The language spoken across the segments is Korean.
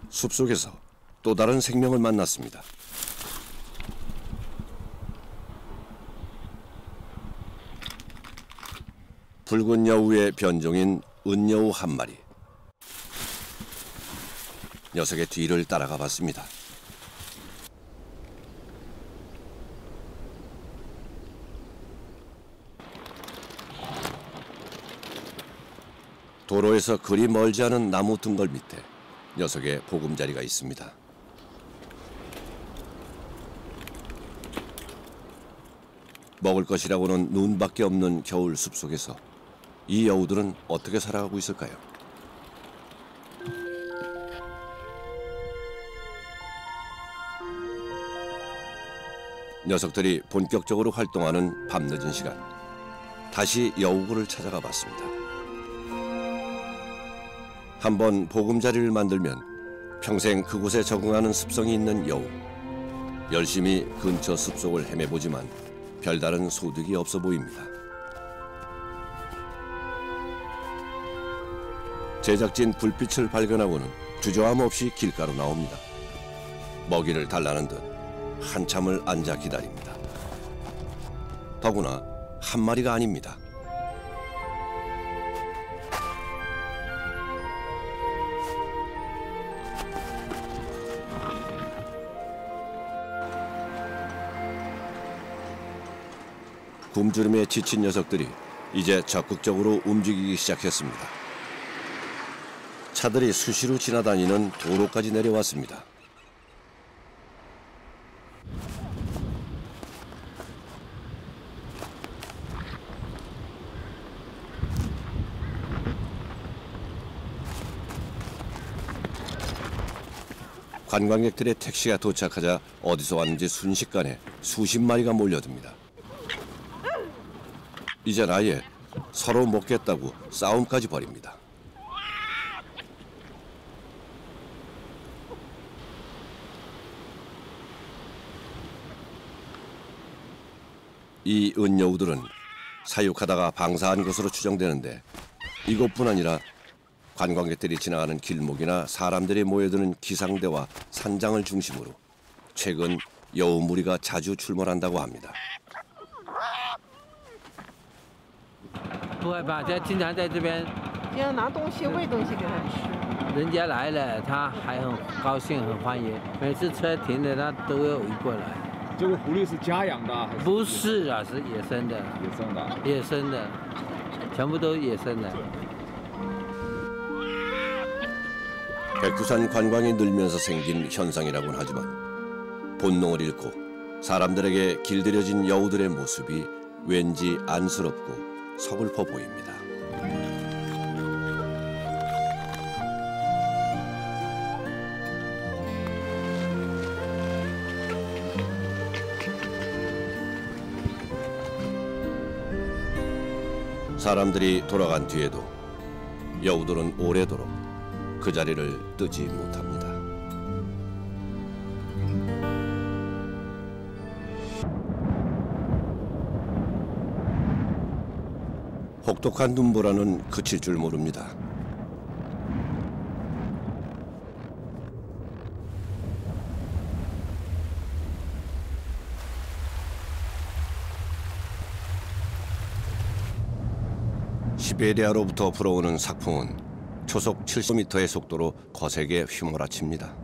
숲속에서 또 다른 생명을 만났습니다. 붉은 여우의 변종인 은여우 한 마리. 녀석의 뒤를 따라가 봤습니다. 도로에서 그리 멀지 않은 나무 둥걸 밑에 녀석의 보금자리가 있습니다. 먹을 것이라고는 눈밖에 없는 겨울 숲속에서 이 여우들은 어떻게 살아가고 있을까요? 녀석들이 본격적으로 활동하는 밤늦은 시간, 다시 여우굴을 찾아가 봤습니다. 한번 보금자리를 만들면 평생 그곳에 적응하는 습성이 있는 여우. 열심히 근처 숲속을 헤매보지만 별다른 소득이 없어 보입니다. 제작진 불빛을 발견하고는 주저함 없이 길가로 나옵니다. 먹이를 달라는 듯 한참을 앉아 기다립니다. 더구나 한 마리가 아닙니다. 굶주림에 지친 녀석들이 이제 적극적으로 움직이기 시작했습니다. 차들이 수시로 지나다니는 도로까지 내려왔습니다. 관광객들의 택시가 도착하자 어디서 왔는지 순식간에 수십 마리가 몰려듭니다. 이젠 아예 서로 먹겠다고 싸움까지 벌입니다. 이 은여우들은 사육하다가 방사한 것으로 추정되는데 이것뿐 아니라 관광객들이 지나가는 길목이나 사람들이 모여드는 기상대와 산장을 중심으로 최근 여우 무리가 자주 출몰한다고 합니다. 不害怕，他经常在这边，经常拿东西喂东西给他吃。人家来了，他还很高兴，很欢迎。每次车停了，他都要围过来。这个狐狸是家养的还是？不是啊，是野生的。野生的。野生的，全部都野生的。 백두산 관광이 늘면서 생긴 현상이라고는 하지만 본능을 잃고 사람들에게 길들여진 여우들의 모습이 왠지 안쓰럽고 서글퍼 보입니다. 사람들이 돌아간 뒤에도 여우들은 오래도록 그 자리를 뜨지 못합니다. 혹독한 눈보라는 그칠 줄 모릅니다. 시베리아로부터 불어오는 삭풍은 초속 70m의 속도로 거세게 휘몰아칩니다.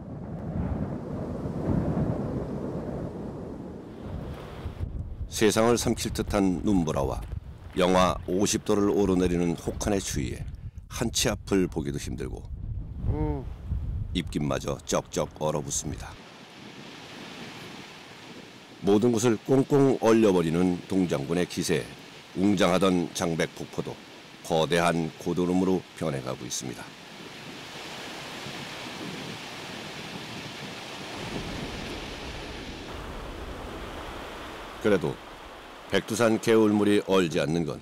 세상을 삼킬 듯한 눈보라와 영하 50도를 오르내리는 혹한의 추위에 한치 앞을 보기도 힘들고 입김마저 쩍쩍 얼어붙습니다. 모든 것을 꽁꽁 얼려버리는 동장군의 기세에 웅장하던 장백 폭포도 거대한 고도름으로 변해가고 있습니다. 그래도 백두산 개울물이 얼지 않는 건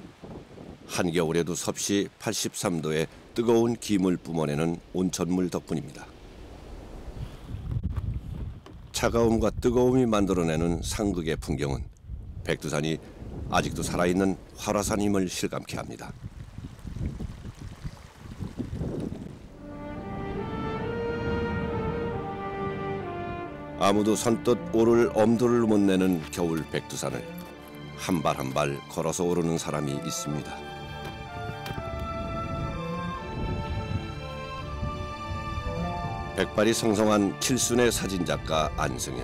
한겨울에도 섭씨 83도의 뜨거운 기물 뿜어내는 온천물 덕분입니다. 차가움과 뜨거움이 만들어내는 상극의 풍경은 백두산이 아직도 살아있는 활화산임을 실감케 합니다. 아무도 선뜻 오를 엄두를 못 내는 겨울 백두산을 한 발 한 발 걸어서 오르는 사람이 있습니다. 백발이 성성한 칠순의 사진작가 안승일.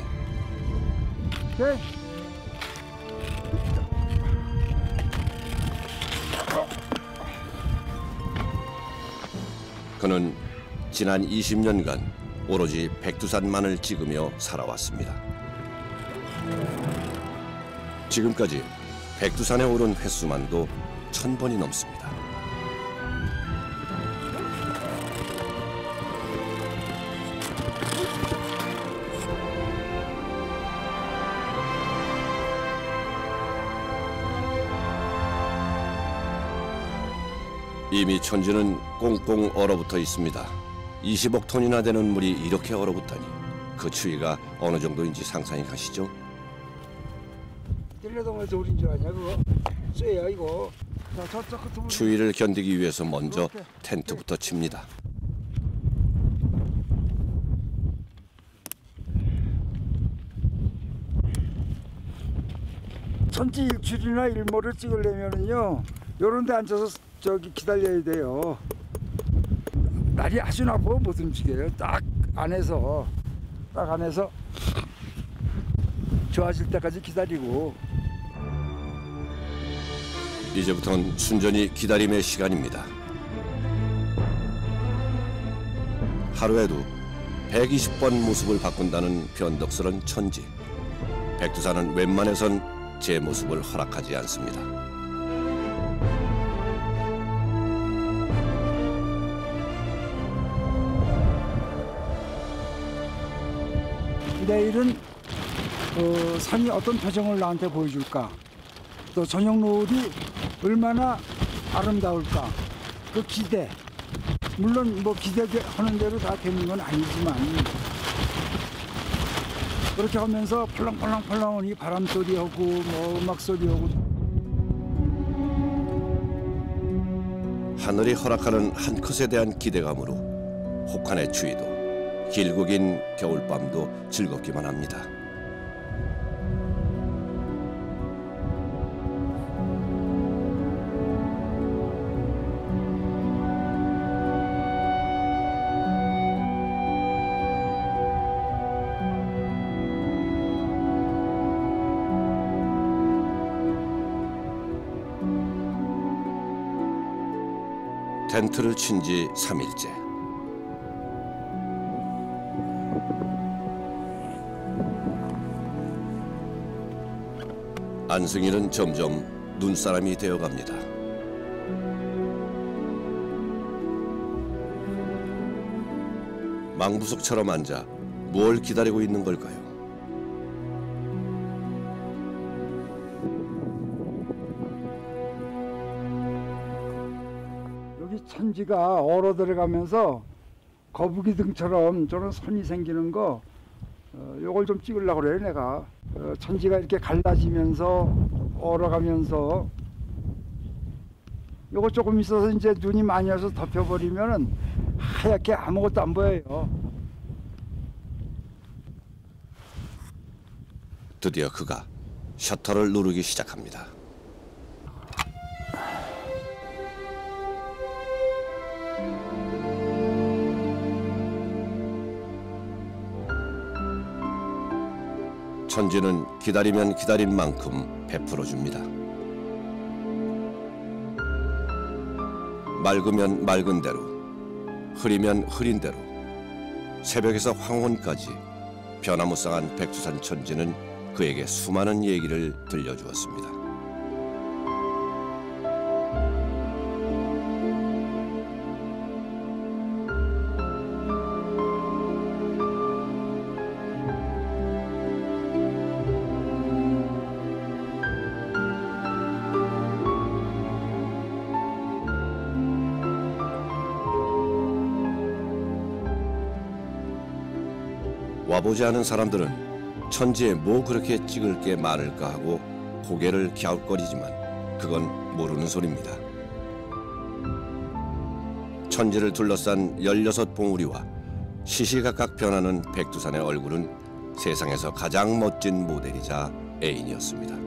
그는 지난 20년간 오로지 백두산만을 찍으며 살아왔습니다. 지금까지 백두산에 오른 횟수만도 1000번이 넘습니다. 이미 천지는 꽁꽁 얼어붙어 있습니다. 20억 톤이나 되는 물이 이렇게 얼어붙다니 그 추위가 어느 정도인지 상상이 가시죠? 딜레동에서 우린 줄 아냐 그거? 쇠야 이거. 자, 저쪽 끝으로. 추위를 견디기 위해서 먼저 텐트부터 칩니다. 천지 일출이나 일몰을 찍으려면은요 요런 데 앉아서 저기 기다려야 돼요. 날이 아주 나빠 못 움직여요. 딱 안에서 좋아질 때까지 기다리고. 이제부터는 순전히 기다림의 시간입니다. 하루에도 120번 모습을 바꾼다는 변덕스런 천지. 백두산은 웬만해선 제 모습을 허락하지 않습니다. 내일은 산이 어떤 표정을 나한테 보여줄까? 또 저녁 노을이 얼마나 아름다울까? 그 기대. 물론 뭐 기대하는 대로 다 되는 건 아니지만 그렇게 하면서 펄렁펄렁펄렁 이 바람 소리하고 뭐 음악 소리하고 하늘이 허락하는 한 컷에 대한 기대감으로 혹한의 추위도 길고 긴 겨울밤도 즐겁기만 합니다. 텐트를 친 지 3일째. 안승일은 점점 눈사람이 되어갑니다. 망부석처럼 앉아 뭘 기다리고 있는 걸까요? 여기 천지가 얼어 들어가면서 거북이 등처럼 저런 선이 생기는 거 요걸 좀 찍으려고 그래 내가. 천지가 이렇게 갈라지면서 얼어가면서 요거 조금 있어서 이제 눈이 많이 와서 덮여버리면은 하얗게 아무것도 안 보여요. 드디어 그가 셔터를 누르기 시작합니다. 천지는 기다리면 기다린 만큼 베풀어 줍니다. 맑으면 맑은 대로, 흐리면 흐린 대로, 새벽에서 황혼까지 변화무쌍한 백두산 천지는 그에게 수많은 얘기를 들려주었습니다. 와보지 않은 사람들은 천지에 뭐 그렇게 찍을 게 많을까 하고 고개를 갸웃거리지만 그건 모르는 소리입니다. 천지를 둘러싼 16봉우리와 시시각각 변하는 백두산의 얼굴은 세상에서 가장 멋진 모델이자 애인이었습니다.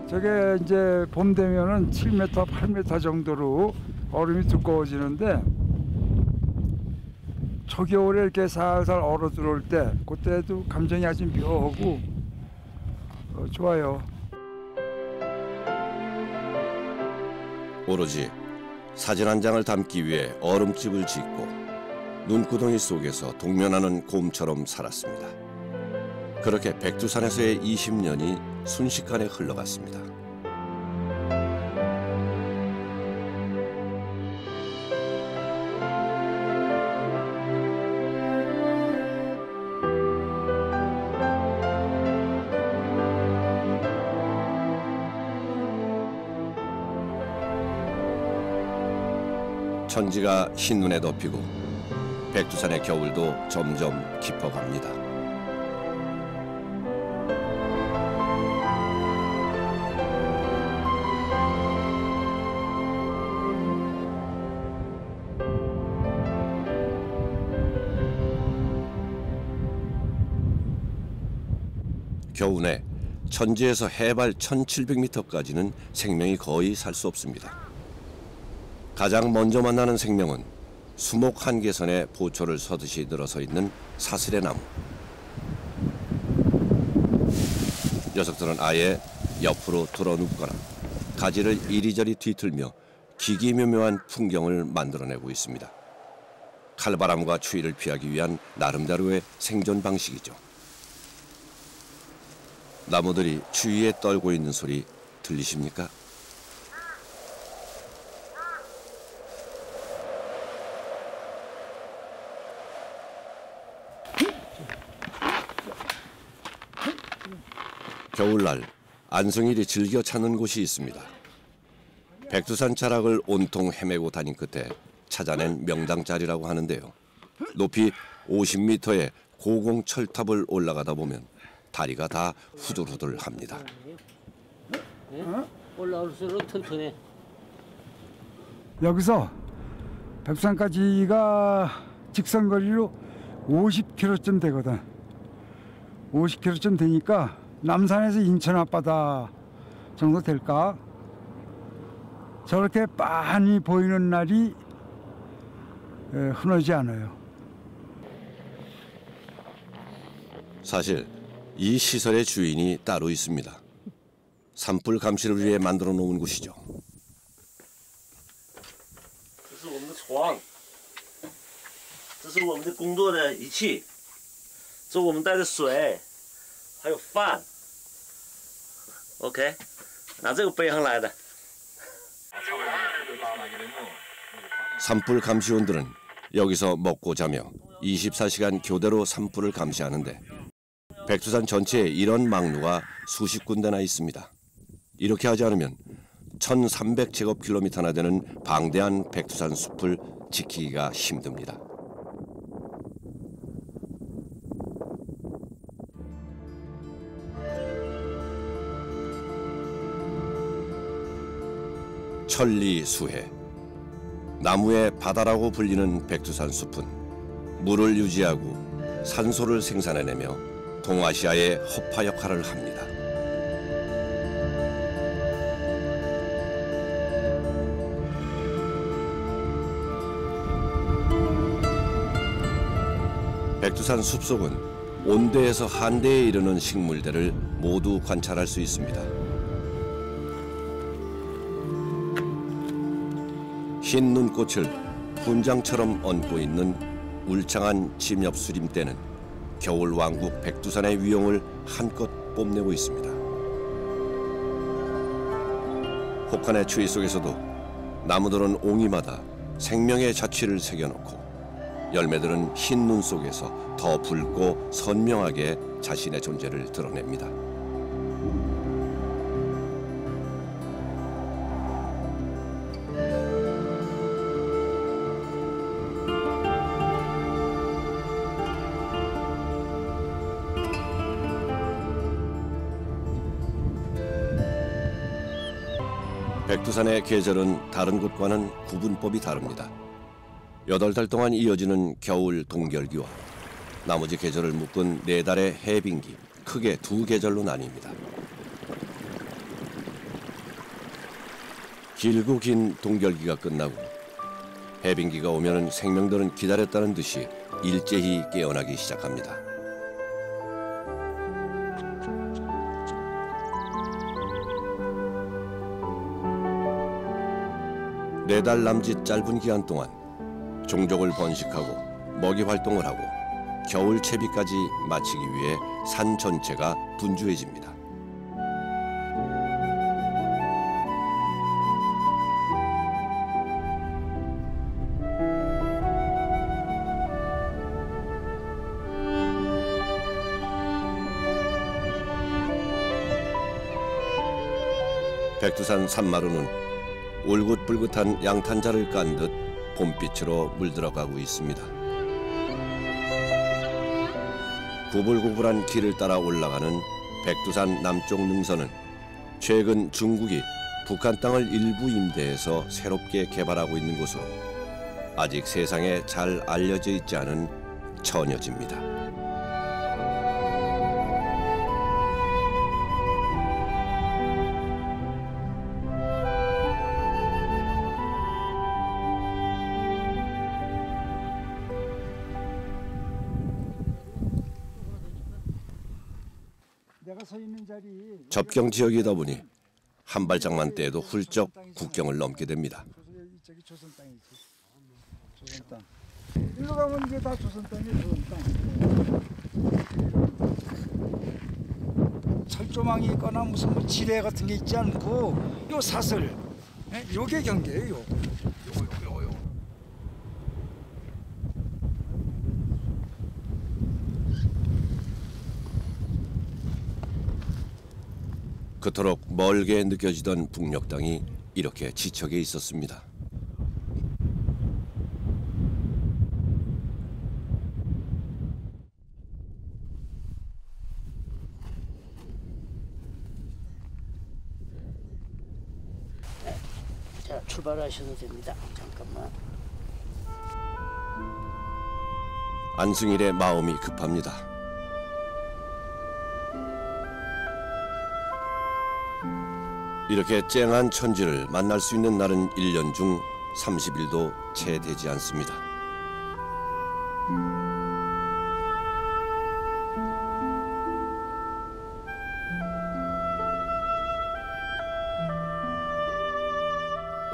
저게 이제 봄 되면은 7m, 8m 정도로 얼음이 두꺼워지는데 초겨울에 이렇게 살살 얼어 들어올 때 그때도 감정이 아주 묘하고 좋아요. 오로지 사진 한 장을 담기 위해 얼음집을 짓고 눈구덩이 속에서 동면하는 곰처럼 살았습니다. 그렇게 백두산에서의 20년이 순식간에 흘러갔습니다. 천지가 흰눈에 덮이고 백두산의 겨울도 점점 깊어갑니다. 겨우내 천지에서 해발 1700m까지는 생명이 거의 살 수 없습니다. 가장 먼저 만나는 생명은 수목 한계선에 보초를 서듯이 늘어서 있는 사슬의 나무. 녀석들은 아예 옆으로 돌아눕거나 가지를 이리저리 뒤틀며 기기묘묘한 풍경을 만들어내고 있습니다. 칼바람과 추위를 피하기 위한 나름대로의 생존 방식이죠. 나무들이 추위에 떨고 있는 소리 들리십니까? 겨울날 안성일이 즐겨 찾는 곳이 있습니다. 백두산 자락을 온통 헤매고 다닌 끝에 찾아낸 명당자리라고 하는데요. 높이 50m의 고공 철탑을 올라가다 보면 다리가 다 후들후들합니다. 올라올수록 튼튼해. 여기서 백두산까지가 직선거리로 50km쯤 되거든. 50km쯤 되니까 남산에서 인천 앞바다 정도 될까? 저렇게 빤히 보이는 날이 흔하지 않아요. 사실 이 시설의 주인이 따로 있습니다. 산불 감시를 위해 만들어 놓은 곳이죠. 这是我们的床，这是我们的工作的仪器，这是我们带的水，还有饭。OK， 拿这个背上来的。 산불 감시원들은 여기서 먹고 자며 24시간 교대로 산불을 감시하는데 백두산 전체에 이런 망루가 수십 군데나 있습니다. 이렇게 하지 않으면 1300제곱킬로미터나 되는 방대한 백두산 숲을 지키기가 힘듭니다. 천리수해. 나무의 바다라고 불리는 백두산 숲은 물을 유지하고 산소를 생산해내며 동아시아의 허파 역할을 합니다. 백두산 숲속은 온대에서 한대에 이르는 식물들을 모두 관찰할 수 있습니다. 흰 눈꽃을 훈장처럼 얹고 있는 울창한 침엽수림대는 겨울 왕국 백두산의 위용을 한껏 뽐내고 있습니다. 혹한의 추위 속에서도 나무들은 옹이마다 생명의 자취를 새겨놓고 열매들은 흰 눈 속에서 더 붉고 선명하게 자신의 존재를 드러냅니다. 백두산의 계절은 다른 곳과는 구분법이 다릅니다. 8달 동안 이어지는 겨울 동결기와 나머지 계절을 묶은 4달의 해빙기, 크게 2계절로 나뉩니다. 길고 긴 동결기가 끝나고 해빙기가 오면 생명들은 기다렸다는 듯이 일제히 깨어나기 시작합니다. 4달 남짓 짧은 기간 동안 종족을 번식하고 먹이 활동을 하고 겨울 채비까지 마치기 위해 산 전체가 분주해집니다. 백두산 산마루는 울긋불긋한 양탄자를 깐 듯 봄빛으로 물들어가고 있습니다. 구불구불한 길을 따라 올라가는 백두산 남쪽 능선은 최근 중국이 북한 땅을 일부 임대해서 새롭게 개발하고 있는 곳으로 아직 세상에 잘 알려져 있지 않은 처녀지입니다. 접경 지역이다 보니 한 발짝만 떼도 훌쩍 국경을 넘게 됩니다. 저기 조선 땅이지. 조선 땅. 일로 가면 이게 다 조선 땅이에요. 조선 땅. 철조망이 있거나 무슨 뭐 지뢰 같은 게 있지 않고 요 사슬, 요게 경계예요. 요거. 그토록 멀게 느껴지던 북녘 땅이 이렇게 지척에 있었습니다. 자, 출발하셔도 됩니다. 잠깐만. 안승일의 마음이 급합니다. 이렇게 쨍한 천지를 만날 수 있는 날은 1년 중 30일도 채 되지 않습니다.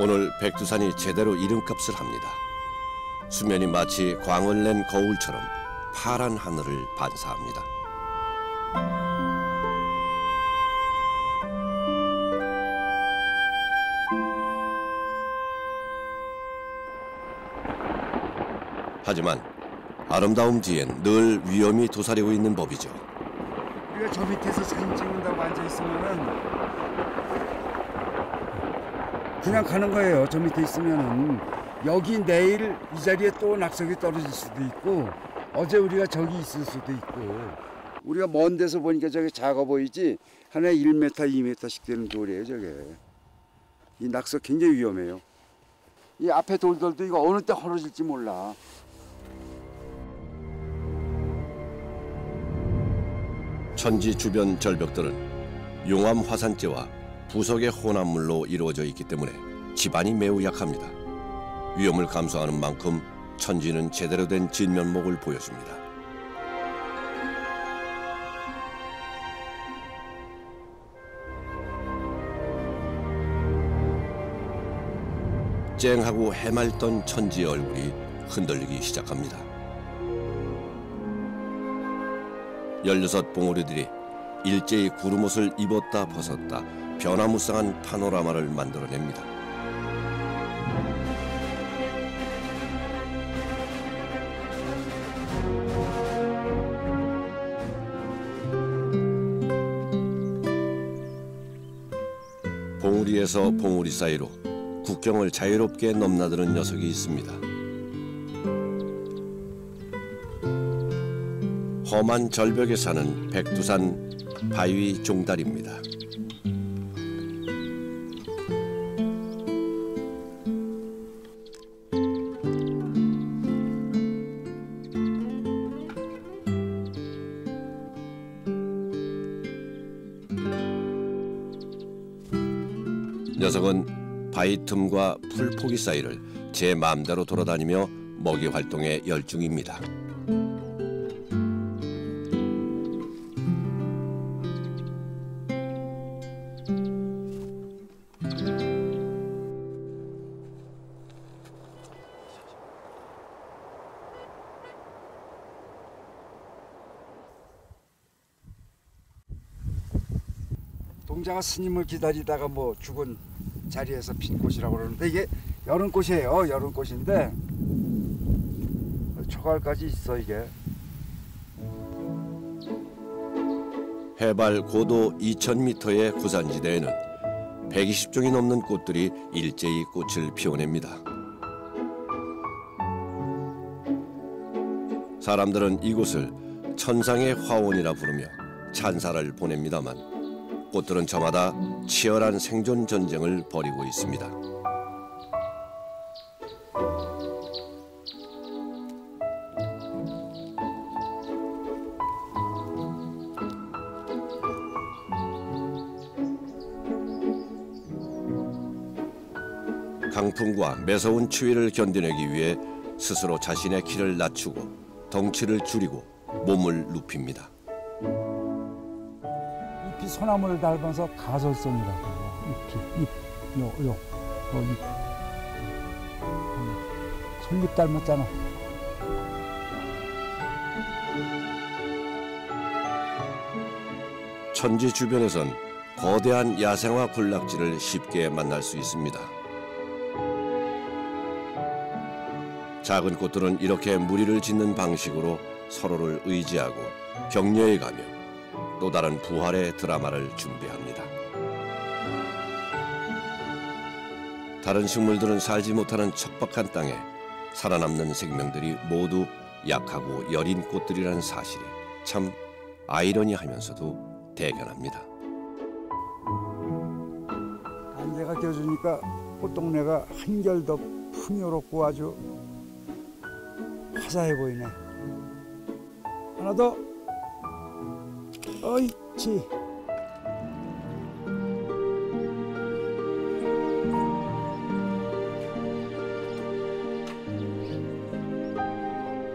오늘 백두산이 제대로 이름값을 합니다. 수면이 마치 광을 낸 거울처럼 파란 하늘을 반사합니다. 하지만 아름다움 뒤엔 늘 위험이 도사리고 있는 법이죠. 우리가 저 밑에서 사진 찍는다고 앉아 있으면은 그냥 가는 거예요. 저 밑에 있으면은 여기 내일 이 자리에 또 낙석이 떨어질 수도 있고 어제 우리가 저기 있을 수도 있고 우리가 먼 데서 보니까 저게 작아 보이지 하나에 1m, 2m씩 되는 돌이에요. 저게 이 낙석 굉장히 위험해요. 이 앞에 돌들도 이거 어느 때 헐어질지 몰라. 천지 주변 절벽들은 용암 화산재와 부석의 혼합물로 이루어져 있기 때문에 지반이 매우 약합니다. 위험을 감수하는 만큼 천지는 제대로 된 진면목을 보여줍니다. 쨍하고 해맑던 천지의 얼굴이 흔들리기 시작합니다. 16봉우리들이 일제히 구름옷을 입었다 벗었다 변화무쌍한 파노라마를 만들어냅니다. 봉우리에서 봉우리 사이로 국경을 자유롭게 넘나드는 녀석이 있습니다. 험한 절벽에 사는 백두산 바위 종달입니다. 녀석은 바위 틈과 풀 포기 사이를 제 마음대로 돌아다니며 먹이 활동에 열중입니다. 동자가 스님을 기다리다가 뭐 죽은 자리에서 핀 꽃이라고 그러는데 이게 여름꽃이에요. 여름꽃인데 초가을까지 있어 이게. 해발 고도 2000m의 구산지대에는 120종이 넘는 꽃들이 일제히 꽃을 피워냅니다. 사람들은 이곳을 천상의 화원이라 부르며 찬사를 보냅니다만 꽃들은 저마다 치열한 생존 전쟁을 벌이고 있습니다. 강풍과 매서운 추위를 견뎌내기 위해 스스로 자신의 키를 낮추고 덩치를 줄이고 몸을 눕힙니다. 잎이 소나무를 닮아서 가설성이라고. 잎이 잎. 솔잎 닮았잖아. 천지 주변에선 거대한 야생화 군락지를 쉽게 만날 수 있습니다. 작은 꽃들은 이렇게 무리를 짓는 방식으로 서로를 의지하고 격려해가며 또 다른 부활의 드라마를 준비합니다. 다른 식물들은 살지 못하는 척박한 땅에 살아남는 생명들이 모두 약하고 여린 꽃들이라는 사실이 참 아이러니하면서도 대견합니다. 안개가 껴주니까 꽃동네가 한결 더 풍요롭고 아주 화사해 보이네. 하나 더. 어이치.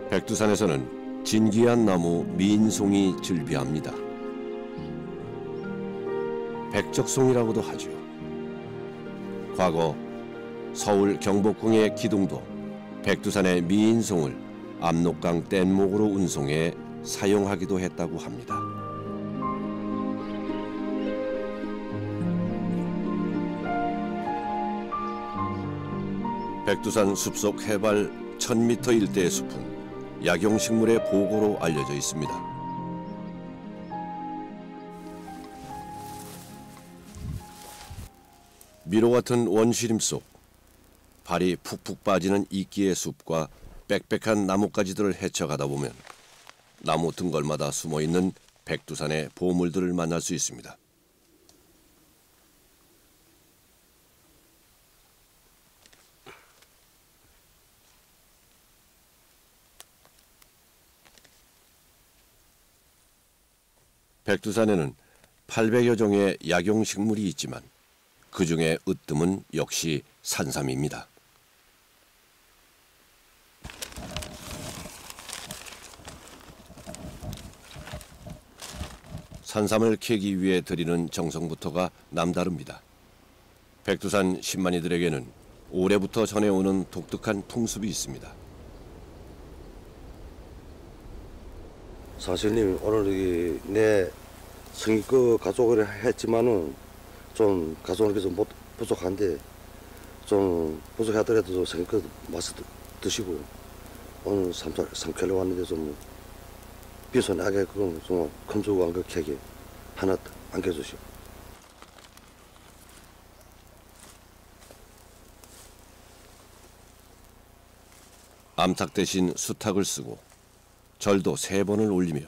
백두산에서는 진귀한 나무 민송이 즐비합니다. 백적송이라고도 하죠. 과거 서울 경복궁의 기둥도 백두산의 미인송을 압록강 뗏목으로 운송해 사용하기도 했다고 합니다. 백두산 숲속 해발 1000m 일대의 숲은 약용식물의 보고로 알려져 있습니다. 미로 같은 원시림 속 발이 푹푹 빠지는 이끼의 숲과 빽빽한 나뭇가지들을 헤쳐가다 보면 나무 등걸마다 숨어있는 백두산의 보물들을 만날 수 있습니다. 백두산에는 800여 종의 약용식물이 있지만 그 중에 으뜸은 역시 산삼입니다. 산삼을 캐기 위해 들이는 정성부터가 남다릅니다. 백두산 신만이들에게는 오래부터 전해오는 독특한 풍습이 있습니다. 사실님 오늘 여기 내 성의껏 가져오기를 했지만은 좀 가져오는 게 좀 부족한데 좀 부족하더라도 성의껏 맛을 드시고 오늘 삼켜러 왔는데 좀 비선하게 그건 좀 금주고 안 격하게 하나 안겨주시오. 암탉 대신 수탉을 쓰고 절도 3번을 올리며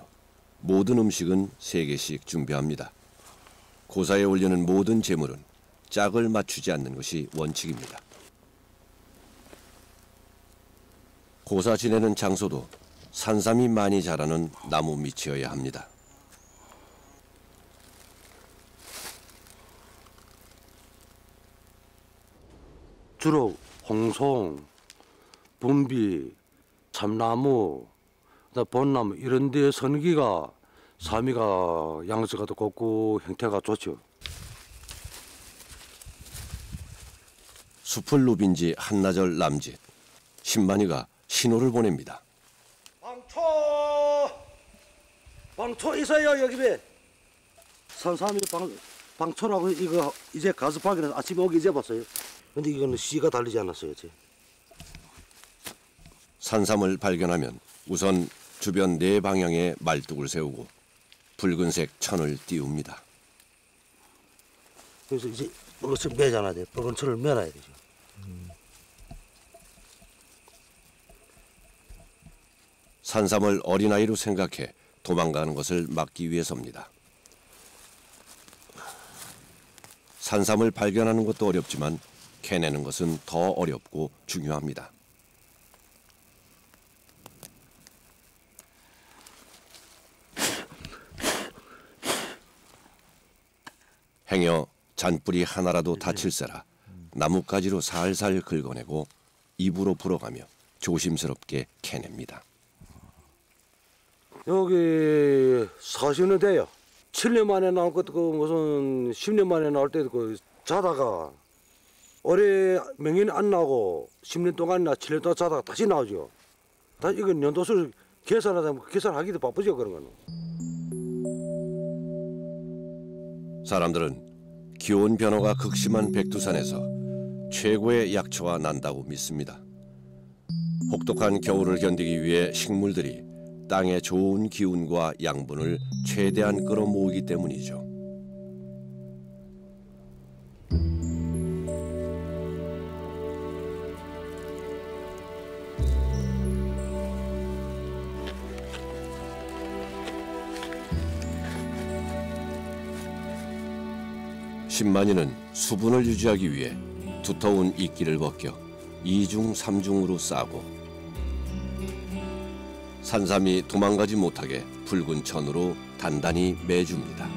모든 음식은 3개씩 준비합니다. 고사에 올리는 모든 제물은 짝을 맞추지 않는 것이 원칙입니다. 고사 지내는 장소도 산삼이 많이 자라는 나무 밑이어야 합니다. 주로 홍송, 분비, 참나무, 벚나무 이런 데 선기가 사미가 양수가 더 곱고 형태가 좋죠. 숲을 누빈 지 한나절 남짓. 신만이가 신호를 보냅니다. 방초 있어요 여기. 산삼이 방초라고 이거 이제 가서 발견해서 아침에 오기 이제 봤어요. 근데 이거는 씨가 달리지 않았어요. 제. 산삼을 발견하면 우선 주변 4방향에 말뚝을 세우고 붉은색 천을 띄웁니다. 그래서 이제 이것을 매잖아야 돼. 붉은 천을 매놔야 되죠. 산삼을 어린아이로 생각해 도망가는 것을 막기 위해서입니다. 산삼을 발견하는 것도 어렵지만 캐내는 것은 더 어렵고 중요합니다. 행여 잔뿌리 하나라도 다칠세라 나뭇가지로 살살 긁어내고 입으로 불어가며 조심스럽게 캐냅니다. 여기 40년 돼요. 7년 만에 나올 것도 있고 무슨 10년 만에 나올 때도 있고 자다가 올해 명년이 안 나오고 10년 동안이나 7년 동안 자다가 다시 나오죠. 다시 이건 연도수를 계산하다 보면 계산하기도 바쁘죠 그런 거는. 사람들은 기온 변화가 극심한 백두산에서 최고의 약초가 난다고 믿습니다. 혹독한 겨울을 견디기 위해 식물들이 땅의 좋은 기운과 양분을 최대한 끌어모으기 때문이죠. 신만이는 수분을 유지하기 위해 두터운 이끼를 벗겨 2중 3중으로 싸고 산삼이 도망가지 못하게 붉은 천으로 단단히 매줍니다.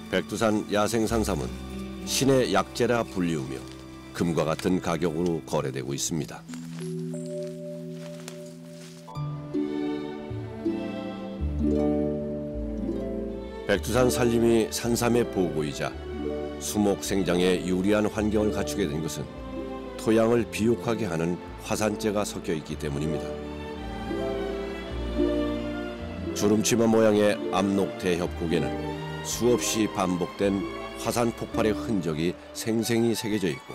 백두산 야생 산삼은 신의 약재라 불리우며 금과 같은 가격으로 거래되고 있습니다. 백두산 산림이 산삼의 보고이자 수목 생장에 유리한 환경을 갖추게 된 것은 토양을 비옥하게 하는 화산재가 섞여 있기 때문입니다. 주름치마 모양의 압록대 협곡에는 수없이 반복된 화산 폭발의 흔적이 생생히 새겨져 있고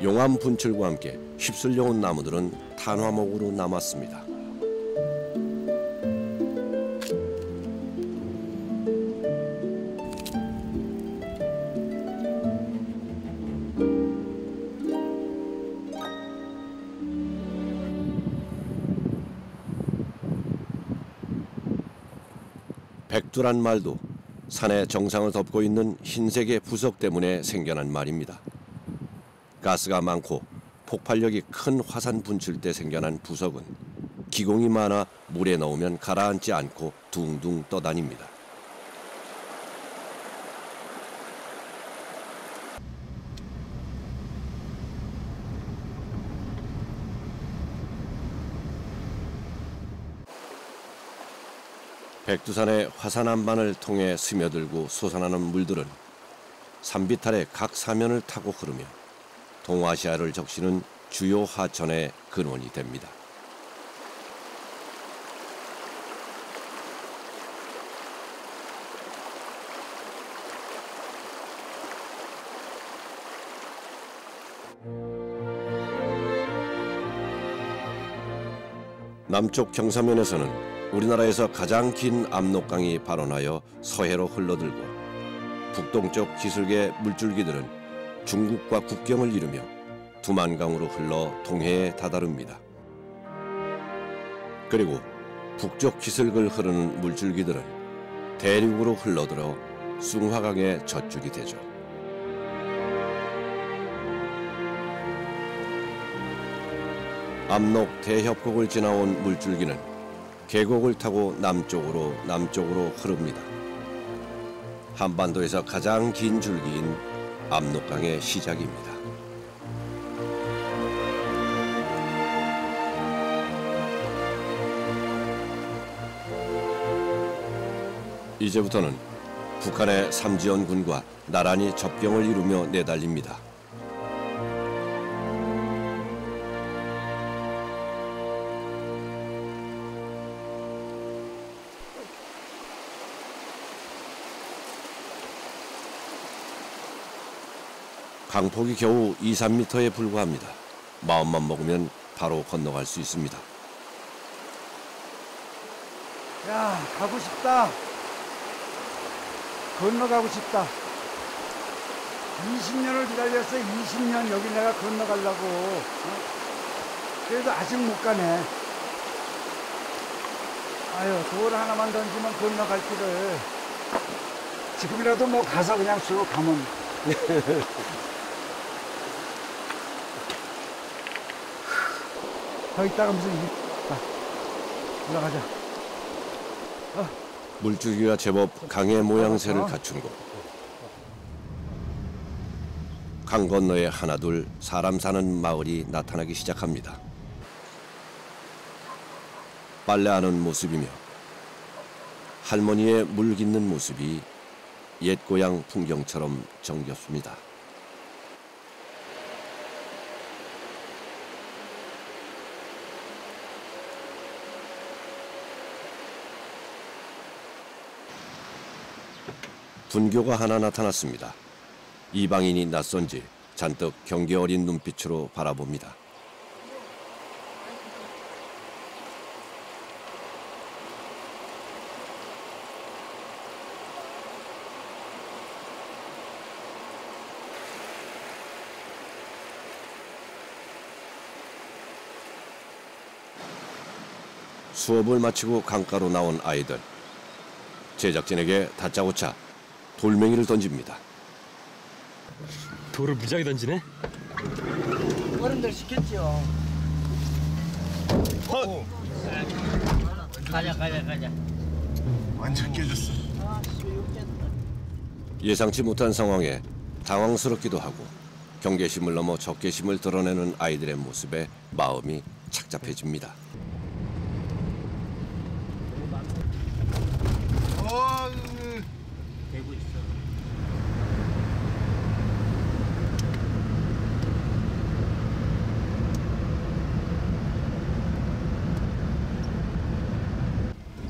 용암 분출과 함께 휩쓸려 온 나무들은 탄화목으로 남았습니다. 백두란 말도 산의 정상을 덮고 있는 흰색의 부석 때문에 생겨난 말입니다. 가스가 많고 폭발력이 큰 화산 분출 때 생겨난 부석은 기공이 많아 물에 넣으면 가라앉지 않고 둥둥 떠다닙니다. 백두산의 화산 안반을 통해 스며들고 솟아나는 물들은 산비탈의 각 사면을 타고 흐르며 동아시아를 적시는 주요 하천의 근원이 됩니다. 남쪽 경사면에서는 우리나라에서 가장 긴 압록강이 발원하여 서해로 흘러들고 북동쪽 기슭의 물줄기들은 중국과 국경을 이루며 두만강으로 흘러 동해에 다다릅니다. 그리고 북쪽 기슭을 흐르는 물줄기들은 대륙으로 흘러들어 숭화강의 젖줄이 되죠. 압록 대협곡을 지나온 물줄기는 계곡을 타고 남쪽으로 흐릅니다. 한반도에서 가장 긴 줄기인 압록강의 시작입니다. 이제부터는 북한의 삼지연군과 나란히 접경을 이루며 내달립니다. 강폭이 겨우 2~3m에 불과합니다. 마음만 먹으면 바로 건너갈 수 있습니다. 야, 가고 싶다. 건너가고 싶다. 20년을 기다렸어. 20년 여기 내가 건너가려고. 그래도 아직 못 가네. 아유, 돌 하나만 던지면 건너갈 길을. 지금이라도 뭐 가서 그냥 쑥 가면. 더 있다가 무슨 올라가자. 물줄기가 제법 강의 모양새를 갖춘 곳. 강 건너에 하나둘 사람 사는 마을이 나타나기 시작합니다. 빨래하는 모습이며 할머니의 물 깃는 모습이 옛 고향 풍경처럼 정겹습니다. 분교가 하나 나타났습니다. 이방인이 낯선지 잔뜩 경계 어린 눈빛으로 바라봅니다. 수업을 마치고 강가로 나온 아이들. 제작진에게 다짜고짜 돌멩이를 던집니다. 돌을 무지하게 던지네? 어른들 시켰죠. 가자. 완전 깨졌어. 예상치 못한 상황에 당황스럽기도 하고 경계심을 넘어 적개심을 드러내는 아이들의 모습에 마음이 착잡해집니다. 되고 있어.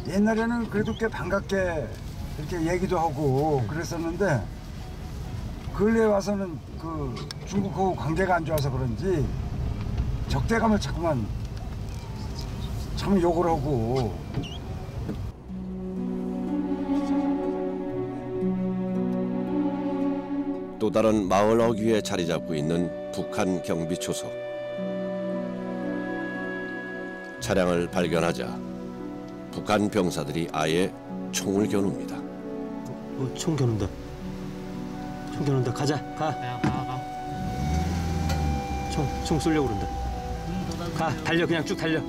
옛날에는 그래도 꽤 반갑게 이렇게 얘기도 하고 그랬었는데 근래에 와서는 그 중국하고 관계가 안 좋아서 그런지 적대감을 자꾸만 참 욕을 하고. 또 다른 마을 어귀에 자리 잡고 있는 북한 경비 초소. 차량을 발견하자 북한 병사들이 아예 총을 겨눕니다. 총 겨눈다. 가자. 가. 총 쏘려고 그런다. 가. 달려. 그냥 쭉 달려.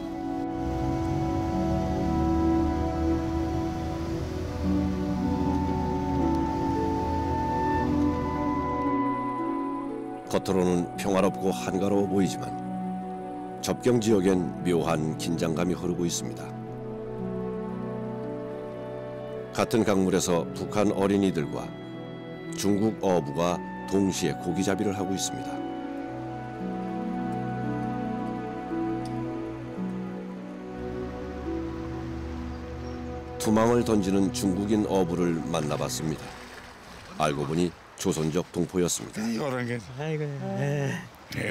겉으로는 평화롭고 한가로워 보이지만 접경 지역엔 묘한 긴장감이 흐르고 있습니다. 같은 강물에서 북한 어린이들과 중국 어부가 동시에 고기잡이를 하고 있습니다. 투망을 던지는 중국인 어부를 만나봤습니다. 알고 보니 조선족 동포였습니다. 이런 게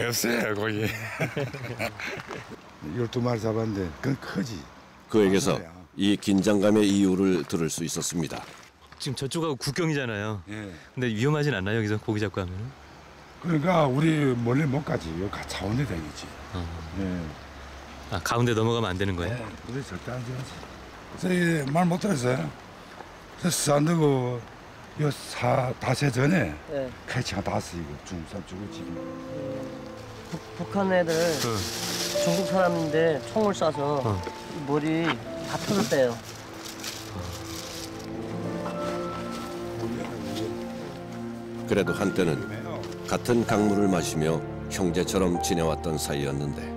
없어요 거기. 12마리 잡았는데 그건 크지. 그에게서 이 긴장감의 이유를 들을 수 있었습니다. 지금 저쪽하고 국경이잖아요. 예. 근데 위험하진 않나요? 여기서 고기 잡고 하면? 그러니까 우리 멀리 못 가지. 여기 차원대 다니지. 네. 아, 가운데 넘어가면 안 되는 거예요? 네, 우리 절대 안 되지. 저희 말 못 들었어요. 저 산다고 요 다세 전에 네. 칼치가 닿았어 이거 중산 주고 지금. 북한 애들 중국 사람인데 총을 쏴서 머리 다 터졌대요. 그래도 한때는 같은 강물을 마시며 형제처럼 지내왔던 사이였는데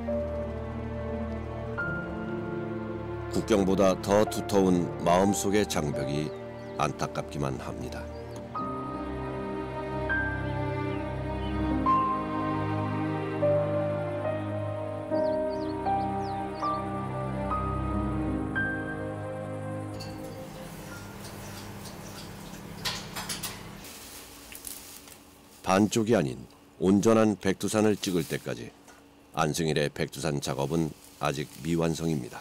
국경보다 더 두터운 마음속의 장벽이 안타깝기만 합니다. 반쪽이 아닌 온전한 백두산을 찍을 때까지 안승일의 백두산 작업은 아직 미완성입니다.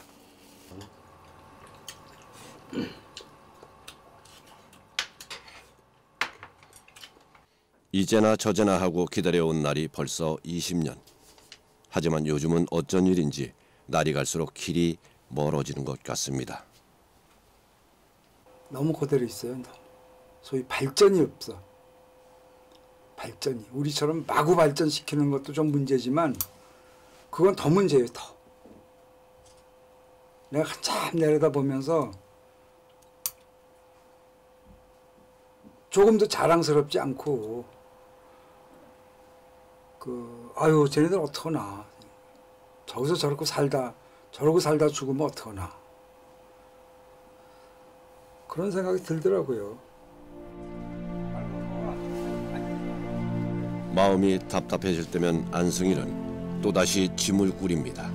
이제나 저제나 하고 기다려온 날이 벌써 20년. 하지만 요즘은 어쩐 일인지 날이 갈수록 길이 멀어지는 것 같습니다. 너무 그대로 있어요. 소위 발전이 없어. 발전이. 우리처럼 마구 발전시키는 것도 좀 문제지만 그건 더 문제예요. 더. 내가 한참 내려다보면서 조금도 자랑스럽지 않고 아유 쟤네들 어떡하나. 저기서 저러고 살다 죽으면 어떡하나. 그런 생각이 들더라고요. 마음이 답답해질 때면 안승일은 또다시 짐을 꾸립니다.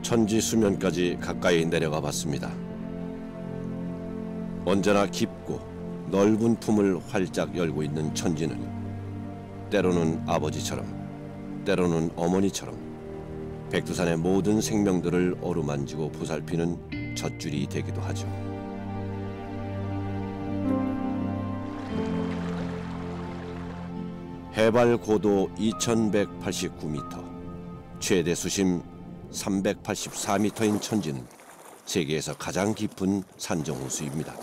천지 수면까지 가까이 내려가 봤습니다. 언제나 깊고 넓은 품을 활짝 열고 있는 천지는 때로는 아버지처럼 때로는 어머니처럼 백두산의 모든 생명들을 어루만지고 보살피는 젖줄이 되기도 하죠. 해발 고도 2189m, 최대 수심 384m인 천지는 세계에서 가장 깊은 산정호수입니다.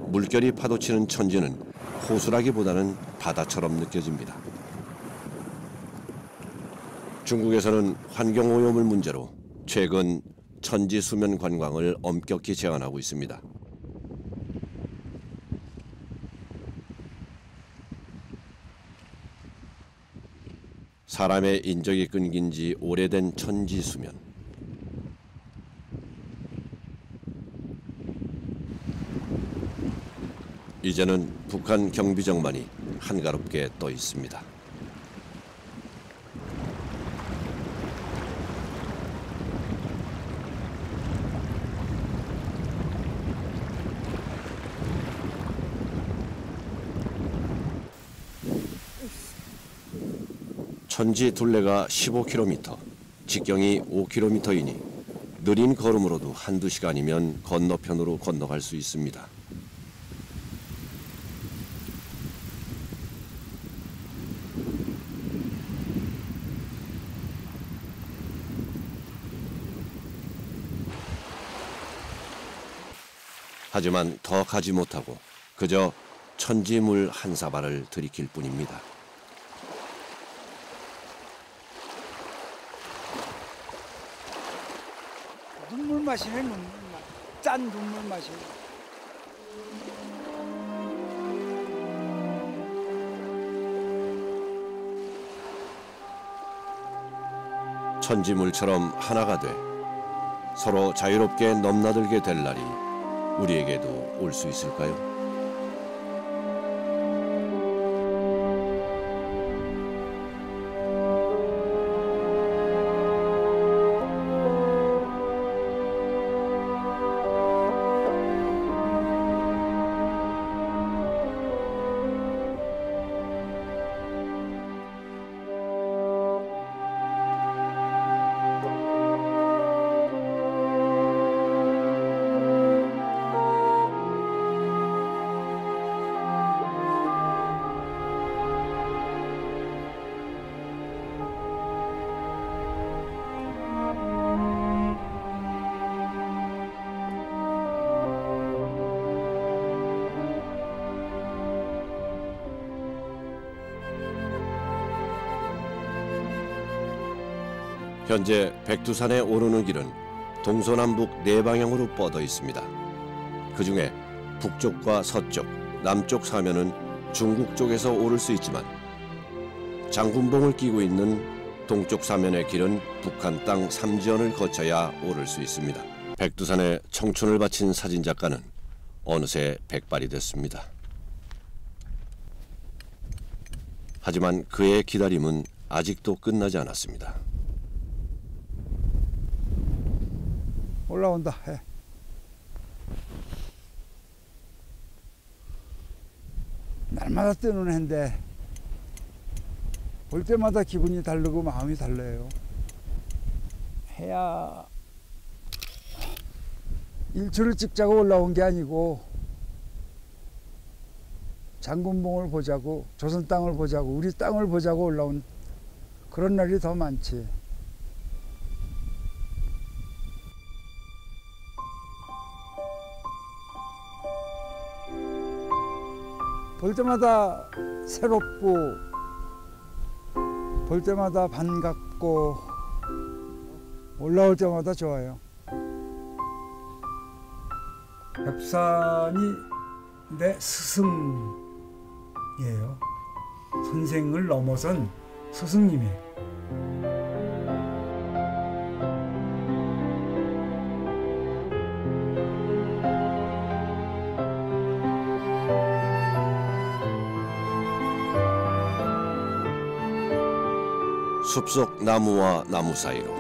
물결이 파도치는 천지는 호수라기보다는 바다처럼 느껴집니다. 중국에서는 환경오염을 문제로 최근 천지 수면 관광을 엄격히 제한하고 있습니다. 사람의 인적이 끊긴 지 오래된 천지 수면. 이제는 북한 경비정만이 한가롭게 떠 있습니다. 천지 둘레가 15km, 직경이 5km이니 느린 걸음으로도 한두 시간이면 건너편으로 건너갈 수 있습니다. 하지만 더 가지 못하고 그저 천지물 한 사발을 들이킬 뿐입니다. 눈물 맛이네, 눈물 맛. 짠 눈물 맛이네. 천지물처럼 하나가 돼 서로 자유롭게 넘나들게 될 날이 우리에게도 올 수 있을까요? 현재 백두산에 오르는 길은 동서남북 네 방향으로 뻗어 있습니다. 그 중에 북쪽과 서쪽, 남쪽 사면은 중국 쪽에서 오를 수 있지만 장군봉을 끼고 있는 동쪽 사면의 길은 북한 땅 삼지연을 거쳐야 오를 수 있습니다. 백두산에 청춘을 바친 사진작가는 어느새 백발이 됐습니다. 하지만 그의 기다림은 아직도 끝나지 않았습니다. 올라온다 해. 날마다 뜨는 해인데 볼 때마다 기분이 다르고 마음이 달라요. 해야 일출을 찍자고 올라온 게 아니고 장군봉을 보자고, 조선 땅을 보자고, 우리 땅을 보자고 올라온 그런 날이 더 많지. 볼 때마다 새롭고 볼 때마다 반갑고 올라올 때마다 좋아요. 백두산이 내 스승이에요. 선생을 넘어선 스승님이에요. 숲속 나무와 나무 사이로,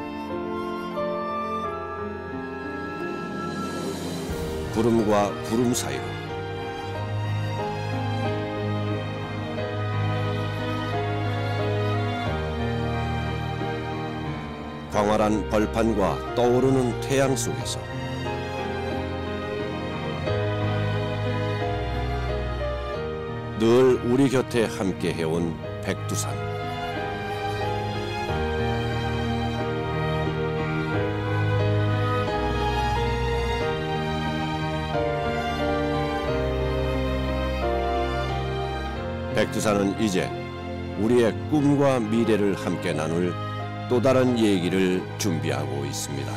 구름과 구름 사이로, 광활한 벌판과 떠오르는 태양 속에서 늘 우리 곁에 함께 해온 백두산. 백두산은 이제 우리의 꿈과 미래를 함께 나눌 또 다른 얘기를 준비하고 있습니다.